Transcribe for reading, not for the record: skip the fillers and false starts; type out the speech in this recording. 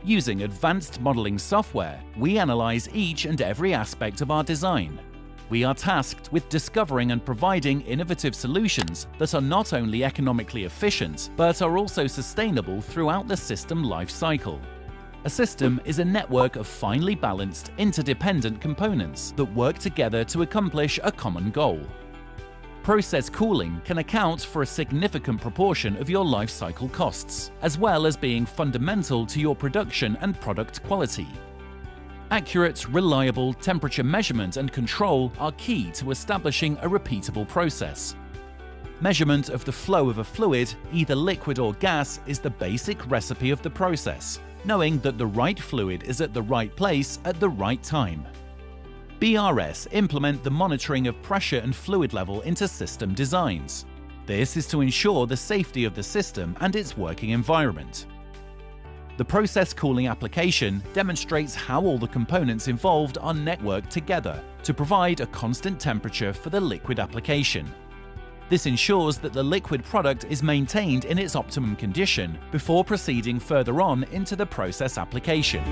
Using advanced modeling software, we analyze each and every aspect of our design. We are tasked with discovering and providing innovative solutions that are not only economically efficient, but are also sustainable throughout the system life cycle. A system is a network of finely balanced, interdependent components that work together to accomplish a common goal. Process cooling can account for a significant proportion of your life cycle costs, as well as being fundamental to your production and product quality. Accurate, reliable temperature measurement and control are key to establishing a repeatable process. Measurement of the flow of a fluid, either liquid or gas, is the basic recipe of the process, knowing that the right fluid is at the right place at the right time. BRS implement the monitoring of pressure and fluid level into system designs. This is to ensure the safety of the system and its working environment. The process cooling application demonstrates how all the components involved are networked together to provide a constant temperature for the liquid application. This ensures that the liquid product is maintained in its optimum condition before proceeding further on into the process application.